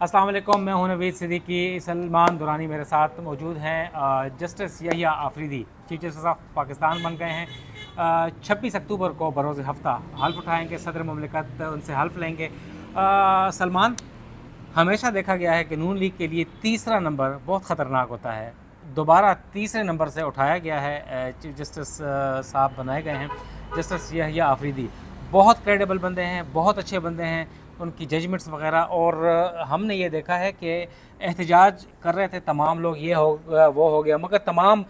अस्सलाम वालेकुम, मैं हूं नवीद सिद्दीकी। सलमान दुरानी मेरे साथ मौजूद हैं। Justice Yahya Afridi chief justice of Pakistan बन गए हैं। 26 अक्टूबर को बरोज़ हफ्ता हल्फ उठाएंगे, सदर मुमलिकत उनसे हल्फ लेंगे। सलमान, हमेशा देखा गया है कि नून लीग के लिए तीसरा नंबर बहुत ख़तरनाक होता है। दोबारा तीसरे नंबर से उठाया गया है। चीफ जस्टिस साहब बनाए गए हैं जस्टिस यहिया आफरीदी। बहुत क्रेडिबल बंदे हैं, बहुत अच्छे बंदे हैं, उनकी जजमेंट्स वगैरह। और हमने ये देखा है कि एहतजाज कर रहे थे तमाम लोग, ये हो गया वो हो गया, मगर तमाम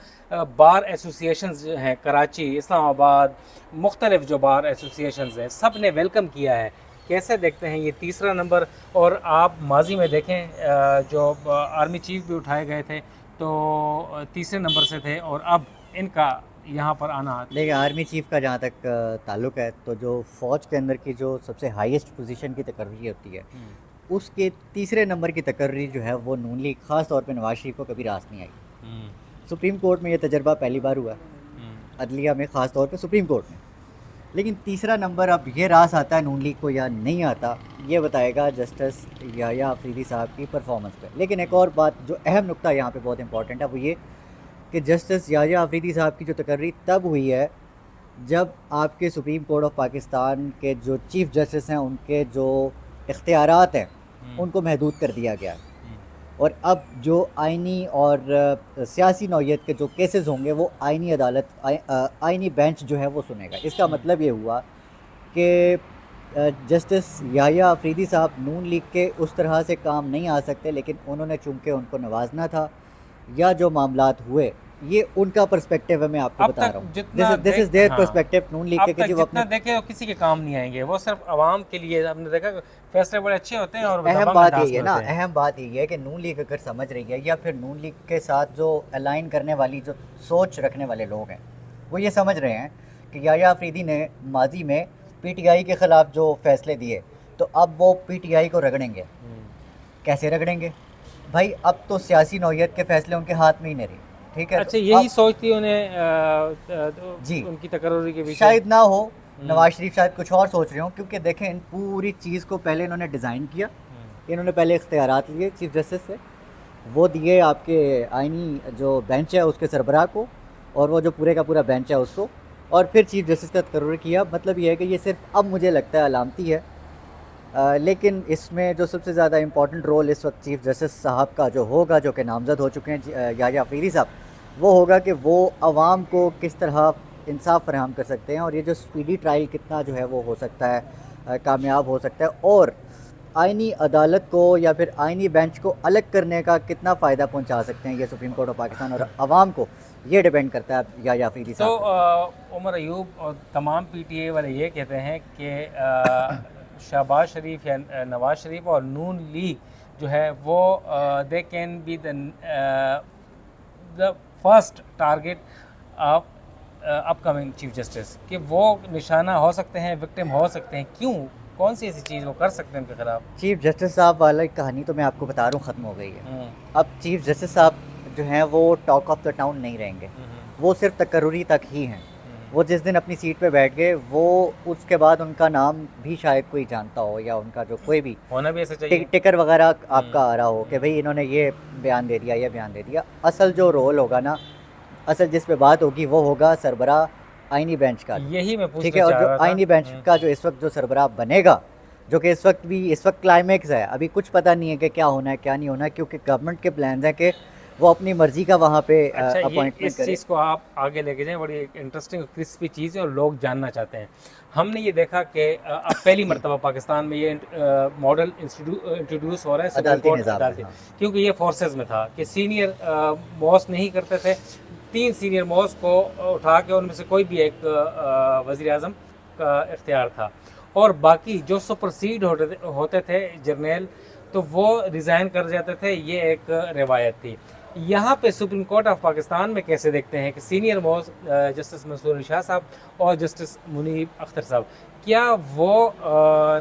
बार एसोसिएशंस जो हैं, कराची, इस्लामाबाद, मुख्तलिफ जो बार एसोसिएशंस हैं, सब ने वेलकम किया है। कैसे देखते हैं ये तीसरा नंबर? और आप माजी में देखें जो आर्मी चीफ भी उठाए गए थे तो तीसरे नंबर से थे, और अब इनका यहाँ पर आना। देखिए, आर्मी चीफ़ का जहाँ तक ताल्लुक़ है, तो जो फ़ौज के अंदर की जो सबसे हाईएस्ट पोजीशन की तकर्री होती है, उसके तीसरे नंबर की तकर्री जो है वो नून लीग, ख़ास तौर पे नवाज शरीफ को कभी रास नहीं आई। सुप्रीम कोर्ट में ये तजर्बा पहली बार हुआ, अदलिया में, ख़ास तौर पे सुप्रीम कोर्ट में। लेकिन तीसरा नंबर अब ये रास आता है नून लीग को या नहीं आता, ये बताएगा जस्टिस यहिया आफरीदी साहब की परफॉर्मेंस पे। लेकिन एक और बात जो अहम नुक्ता यहाँ पे बहुत इंपॉर्टेंट है, वो ये कि जस्टिस यहिया आफरीदी साहब की जो तकर्री तब हुई है जब आपके सुप्रीम कोर्ट ऑफ पाकिस्तान के जो चीफ़ जस्टिस हैं, उनके जो इख्तियारात हैं उनको महदूद कर दिया गया है। और अब जो आइनी और सियासी नौइयत के जो केसेस होंगे वो आइनी अदालत, आइनी बेंच जो है वो सुनेगा। इसका मतलब ये हुआ कि जस्टिस यहिया आफरीदी साहब नून लीग के उस तरह से काम नहीं आ सकते, लेकिन उन्होंने चूँकि उनको नवाजना था, या जो मामलात हुए ये उनका पर्सपेक्टिव है, मैं आपको बता रहा हूँ। This is their perspective Noon league के, कि वो अपने देखे किसी के काम नहीं आएंगे, वो सिर्फ आवाम के लिए। हमने देखा फैसले बड़े अच्छे होते हैं और अहम बात यही है ना, अहम बात यही है कि नून लीग अगर समझ रही है, या फिर नून लीग के साथ जो अलाइन करने वाली जो सोच रखने वाले लोग हैं, वो ये समझ रहे हैं कि यहिया आफरीदी ने माजी में पीटीआई के ख़िलाफ़ जो फैसले दिए, तो अब वो पीटीआई को रगड़ेंगे। कैसे रगड़ेंगे भाई? अब तो सियासी नौइयत के फैसले उनके हाथ में ही नहीं रहे, ठीक है? अच्छा, यही सोच थी उन्हें जी, उनकी तकर्री के पीछे? शायद ना हो, नवाज शरीफ शायद कुछ और सोच रहे हो, क्योंकि देखें, इन पूरी चीज़ को पहले इन्होंने डिज़ाइन किया, इन्होंने पहले इख्तियारात लिए चीफ जस्टिस से, वो दिए आपके आइनी जो बेंच है उसके सरबराह को, और वो जो पूरे का पूरा बेंच है उसको, और फिर चीफ जस्टिस का तकर्रुर किया। मतलब ये है कि ये सिर्फ अब मुझे लगता है अलामती है। लेकिन इसमें जो सबसे ज़्यादा इम्पॉर्टेंट रोल इस वक्त चीफ जस्टिस साहब का जो होगा, जो कि नामज़द हो चुके हैं यहिया आफरीदी साहब, वो होगा कि वो आवाम को किस तरह इंसाफ फराहम कर सकते हैं, और ये जो स्पीडी ट्रायल कितना जो है वो हो सकता है, कामयाब हो सकता है, और आइनी अदालत को या फिर आइनी बेंच को अलग करने का कितना फ़ायदा पहुंचा सकते हैं ये सुप्रीम कोर्ट ऑफ पाकिस्तान और आवाम को, ये डिपेंड करता है यहिया आफरीदी साहब। तो उमर अयूब और तमाम पीटीए वाले ये कहते हैं कि शहबाज शरीफ या नवाज शरीफ और नून लीग जो है वो they can be the first target of upcoming chief justice, कि वो निशाना हो सकते हैं, विक्टिम हो सकते हैं। क्यों? कौन सी ऐसी चीज़ वो कर सकते हैं उनके खिलाफ? चीफ जस्टिस साहब वाली कहानी तो मैं आपको बता रहा हूँ, ख़त्म हो गई है। अब चीफ जस्टिस साहब जो हैं वो टॉक ऑफ द टाउन नहीं रहेंगे, वो सिर्फ तकर्रुरी तक ही हैं। वो जिस दिन अपनी सीट पे बैठ गए, वो उसके बाद उनका नाम भी शायद कोई जानता हो, या उनका जो कोई भी होना भी ऐसा चाहिए, टिकर वगैरह आपका आ रहा हो कि भाई इन्होंने ये बयान दे दिया, ये बयान दे दिया। असल जो रोल होगा ना, असल जिस पे बात होगी, वो होगा सरबराह आइनी बेंच का। यही मैं पूछना ठीक है, और चाह जो रहा था। आइनी बेंच का जो इस वक्त जो सरबराह बनेगा, जो कि इस वक्त क्लाइमेक्स है, अभी कुछ पता नहीं है कि क्या होना है क्या नहीं होना है, क्योंकि गवर्नमेंट के प्लान है कि वो अपनी मर्जी का वहाँ पे अच्छा, ये अपॉइंटमेंट इस करे। चीज़ को आप आगे लेके जाएं, बड़ी इंटरेस्टिंग क्रिस्पी चीज़ है और लोग जानना चाहते हैं। हमने ये देखा कि अब पहली मरतबा पाकिस्तान में ये मॉडल इंट्रोड्यूस हो रहा है सुप्रीम कोर्ट अदालत, क्योंकि ये फोर्सेस में था कि सीनियर मॉस नहीं करते थे। 3 सीनियर मॉस को उठा के उनमें से कोई भी एक वज़ीर आज़म का इख्तियार था, और बाकी जो सुपरसीड होते थे जर्नल, तो वो रिज़ाइन कर जाते थे। ये एक रिवायत थी। यहाँ पे सुप्रीम कोर्ट ऑफ पाकिस्तान में कैसे देखते हैं कि senior most justice Mansoor Ali Shah साहब और जस्टिस मुनीब अख्तर साहब, क्या वो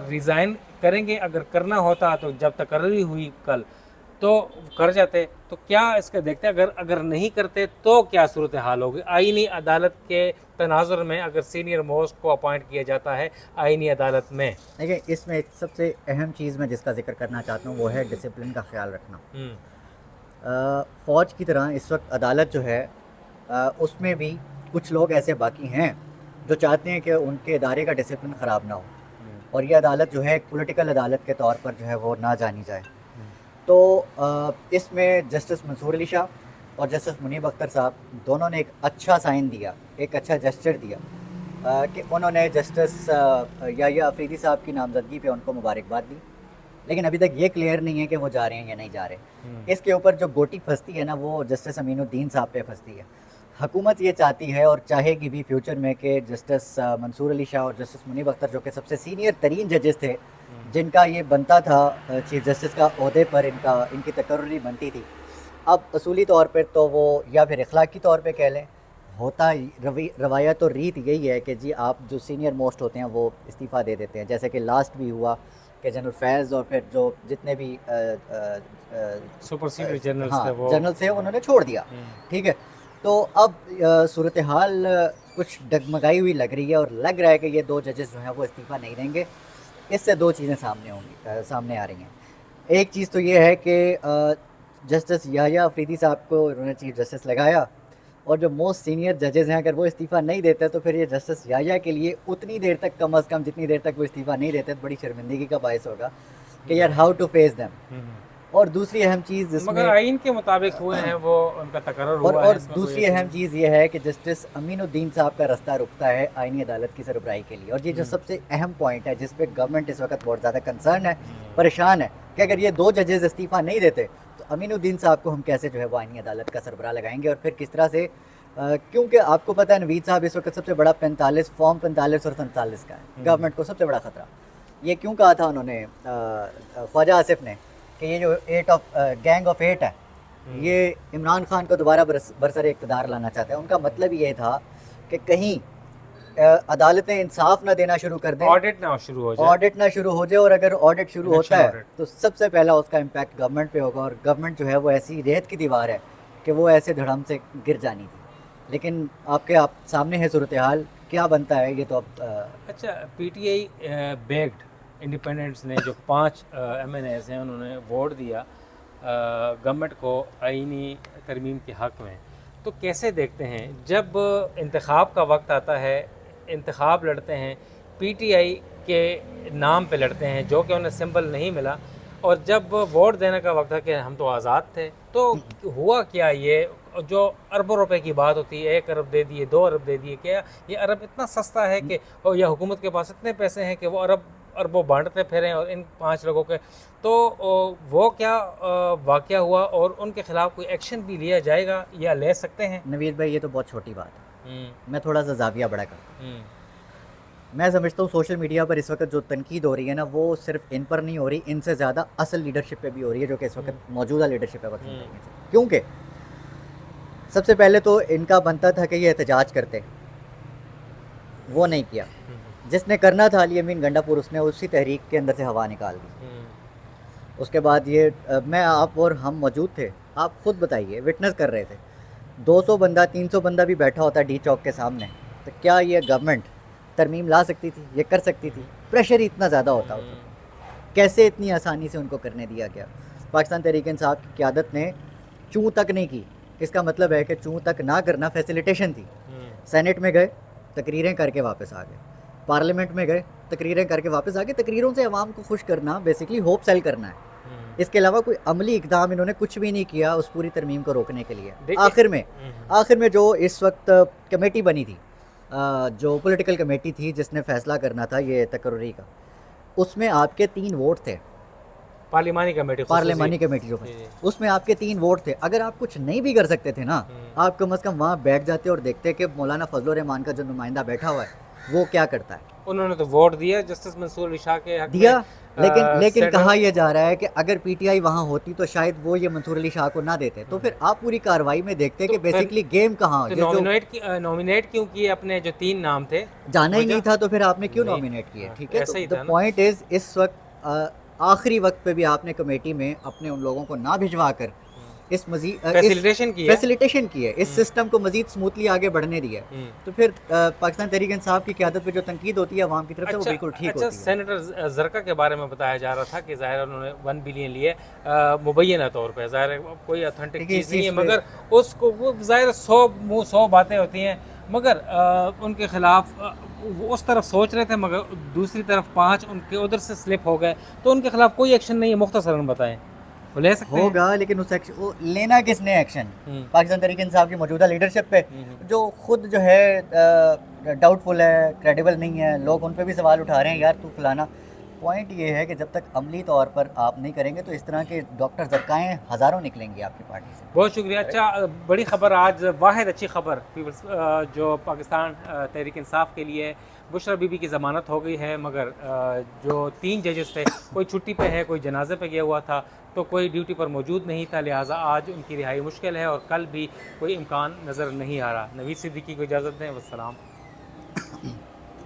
रिज़ाइन करेंगे? अगर करना होता तो जब तकर्री हुई कल, तो कर जाते तो क्या इसके देखते, अगर अगर नहीं करते तो क्या सूरत हाल होगी आईनी अदालत के तनाजुर में, अगर सीनियर मोस्ट को अपॉइंट किया जाता है आईनी अदालत में? देखिए, इसमें एक सबसे अहम चीज़ मैं जिसका जिक्र करना चाहता हूँ वो है डिसिप्लिन का ख्याल रखना। फ़ौज की तरह इस वक्त अदालत जो है उसमें भी कुछ लोग ऐसे बाकी हैं जो चाहते हैं कि उनके इदारे का डिसिप्लिन ख़राब ना हो, और ये अदालत जो है एक पॉलिटिकल अदालत के तौर पर जो है वो ना जानी जाए। तो इसमें जस्टिस मंसूर अली शाह और जस्टिस मुनीब अख्तर साहब दोनों ने एक अच्छा साइन दिया, एक अच्छा जेस्चर दिया कि उन्होंने जस्टिस याहिया अफरीदी साहब की नामजदगी पे उनको मुबारकबाद दी, लेकिन अभी तक ये क्लियर नहीं है कि वो जा रहे हैं या नहीं जा रहे। इसके ऊपर जो गोटी फंसती है ना, वो जस्टिस अमीनुद्दीन साहब पे फंसती है। हुकूमत ये चाहती है और चाहेगी भी फ्यूचर में कि जस्टिस मंसूर अली शाह और जस्टिस मुनीब अख्तर जो कि सबसे सीनियर तरीन जजेस थे, जिनका ये बनता था चीफ जस्टिस का ओहदे पर इनकी तकर्री बनती थी, अब असूली तौर पर तो वो या फिर अखलाकी तौर पे कह लें, होता रवायत और रीत यही है कि जी आप जो सीनियर मोस्ट होते हैं वो इस्तीफ़ा दे देते हैं, जैसे कि लास्ट भी हुआ कि जनरल फैज़ और फिर जो जितने भी सुपर सीनियर जनरल्स हाँ थे वो जनरल से उन्होंने छोड़ दिया। ठीक है, तो अब सूरत हाल कुछ डगमगाई हुई लग रही है और लग रहा है कि ये दो जजेस जो हैं वो इस्तीफ़ा नहीं देंगे। इससे दो चीज़ें सामने आ रही हैं। एक चीज़ तो ये है कि जस्टिस याहिया अफरीदी साहब को उन्होंने चीफ जस्टिस लगाया, और जो मोस्ट सीनियर जजेस हैं अगर वो इस्तीफ़ा नहीं देते तो फिर ये जस्टिस याहिया के लिए उतनी देर तक, कम अज़ कम जितनी देर तक वो इस्तीफ़ा नहीं देते, तो बड़ी शर्मिंदगी का बायस होगा कि यार हाउ टू फेस देम। और दूसरी अहम चीज़ जिसमें मगर आइन के मुताबिक हुए हैं वो, उनका तकर्रर हुआ है। और इसमें दूसरी अहम चीज़ ये है कि जस्टिस अमीनुद्दीन साहब का रास्ता रुकता है आईनी अदालत की सरबराही के लिए, और ये जो सबसे अहम पॉइंट है जिस पे गवर्नमेंट इस वक्त बहुत ज़्यादा कंसर्न है, परेशान है कि अगर ये दो जजेस इस्तीफ़ा नहीं देते तो अमीनुद्दीन साहब को हम कैसे जो है वो आईनी अदालत का सरबराह लगाएंगे, और फिर किस तरह से, क्योंकि आपको पता है नवीद साहब इस वक्त सबसे बड़ा फॉर्म 45 और 47 का है गवर्नमेंट को सबसे बड़ा ख़तरा। ये क्यों कहा था उन्होंने ख्वाजा आसिफ ने कि ये जो गैंग ऑफ 8 है ये इमरान खान को दोबारा बरसर इक़्तिदार लाना चाहते हैं। उनका मतलब ये था कि कहीं अदालतें इंसाफ ना देना शुरू कर दें, ऑडिट ना शुरू हो जाए, और अगर ऑडिट शुरू होता है तो सबसे पहला उसका इम्पैक्ट गवर्नमेंट पे होगा, और गवर्नमेंट जो है वो ऐसी रेत की दीवार है कि वो ऐसे धड़म से गिर जानी थी। लेकिन आप सामने है सूरत हाल, क्या बनता है ये तो अब अच्छा, पीटीआई बैक्ड इंडिपेंडेंट्स ने जो 5 MNAs हैं उन्होंने वोट दिया गवर्नमेंट को आईनी तरमीम के हक़ में, तो कैसे देखते हैं जब इंतखाब का वक्त आता है, इंतखाब लड़ते हैं पीटीआई के नाम पे लड़ते हैं जो कि उन्हें सिंबल नहीं मिला, और जब वोट देने का वक्त है कि हम तो आज़ाद थे, तो हुआ क्या ये जो अरबों रुपए की बात होती है, 1 अरब दे दिए, 2 अरब दे दिए, क्या ये अरब इतना सस्ता है कि, और या हुकूमत के पास इतने पैसे हैं कि वो अरबों बांटते फिरें और इन 5 लोगों के, तो वो क्या वाक़या हुआ और उनके ख़िलाफ़ कोई एक्शन भी लिया जाएगा या ले सकते हैं? नवीद भाई ये तो बहुत छोटी बात है, मैं थोड़ा सा जाविया बड़ा करता हूँ। मैं समझता हूँ सोशल मीडिया पर इस वक्त जो तनकीद हो रही है ना, वो सिर्फ इन पर नहीं हो रही, इनसे ज़्यादा असल लीडरशिप पे भी हो रही है जो कि इस वक्त मौजूदा लीडरशिप है वक्त। क्योंकि सबसे पहले तो इनका बनता था कि ये एहतजाज करते, वो नहीं किया। जिसने करना था अली अमीन गंडापुर, उसने उसी तहरीक के अंदर से हवा निकाल दी। उसके बाद ये मैं, आप और हम मौजूद थे, आप खुद बताइए, विटनेस कर रहे थे, 200 बंदा 300 बंदा भी बैठा होता डी चौक के सामने, तो क्या ये गवर्नमेंट तरमीम ला सकती थी? ये कर सकती थी? प्रेशर इतना ज़्यादा होता है, कैसे इतनी आसानी से उनको करने दिया गया? पाकिस्तान तहरीक इंसाफ की क़यादत ने चूँ तक नहीं की। इसका मतलब है कि चूँ तक ना करना फैसिलिटेशन थी। सेनेट में गए, तकरीरें करके वापस आ गए, पार्लियामेंट में गए, तकरीरें करके वापस आ गए। तकरीरों से अवाम को खुश करना, बेसिकली होप सेल करना है। इसके अलावा कोई अमली इकदाम इन्होंने कुछ भी नहीं किया उस पूरी तरमीम को रोकने के लिए। आखिर में जो इस वक्त कमेटी बनी थी, जो पॉलिटिकल कमेटी थी जिसने फ़ैसला करना था ये तकर्री का, उसमें आपके 3 वोट थे। पार्लिमानी कमेटी जो उसमें आपके 3 वोट थे। अगर आप कुछ नहीं भी कर सकते थे ना, आप कम अज़ कम वहाँ बैठ जाते और देखते कि मौलाना फजल रहमान का जो नुमाइंदा बैठा हुआ है वो क्या करता है। उन्होंने तो वोट दिया जस्टिस मंसूर अली शाह के हक दिया, लेकिन कहा यह जा रहा है कि अगर पीटीआई वहाँ होती तो शायद वो ये मंसूर अली शाह को ना देते। तो फिर आप पूरी कार्रवाई में देखते कि बेसिकली गेम कहाँ, नॉमिनेट क्यों किए अपने जो 3 नाम थे? जाना ही नहीं था तो फिर आपने क्यों नॉमिनेट किए? ठीक है, तो द पॉइंट इज इस वक्त आखिरी वक्त पे भी आपने कमेटी में अपने उन लोगों को ना भिजवा कर इस मजीद फैसिलिटेशन की है। फैसिलिटेशन की है, इस सिस्टम को मजीद स्मूथली आगे बढ़ने दिया है। तो फिर पाकिस्तान तहरीक इंसाफ की क़यादत पे जो तनकीद होती है अवाम की तरफ से वो बिल्कुल ठीक होती है। सेनेटर ज़रका के बारे में बताया जा रहा था कि ज़ाहिर उन्होंने 1 बिलियन लिए मुबैना तौर पे, ज़ाहिर कोई ऑथेंटिक देखिए, चीज़ नहीं है, मगर उसको वो ज़ाहिर 100 बातें होती हैं, मगर उनके ख़िलाफ़ वो उस तरफ सोच रहे थे मगर दूसरी तरफ 5 उनके उधर से स्लिप हो गए, तो उनके ख़िलाफ़ कोई एक्शन नहीं है। मुख्तसरन बताएं, वो ले सकते हैं? होगा, लेकिन उस एक्शन वो लेना किसने एक्शन? हम्म। पाकिस्तान तहरीक इंसाफ की मौजूदा लीडरशिप पे, जो खुद जो है डाउटफुल है, क्रेडिबल नहीं है, लोग उन पे भी सवाल उठा रहे हैं, यार तू फलाना। पॉइंट ये है कि जब तक अमली तौर पर आप नहीं करेंगे तो इस तरह के डॉक्टर ज़रकाएँ हज़ारों निकलेंगे आपकी पार्टी से। बहुत शुक्रिया। अच्छा, बड़ी ख़बर आज, वाहिद अच्छी ख़बर पीपल्स जो पाकिस्तान तहरीक इंसाफ के लिए, बुशरा बीबी की ज़मानत हो गई है, मगर जो 3 जजेस थे, कोई छुट्टी पे है, कोई जनाजे पे गया हुआ था, तो कोई ड्यूटी पर मौजूद नहीं था, लिहाजा आज उनकी रिहाई मुश्किल है और कल भी कोई इम्कान नज़र नहीं आ रहा। नवीद सिद्दीकी को इजाज़त दें, वस्सलाम।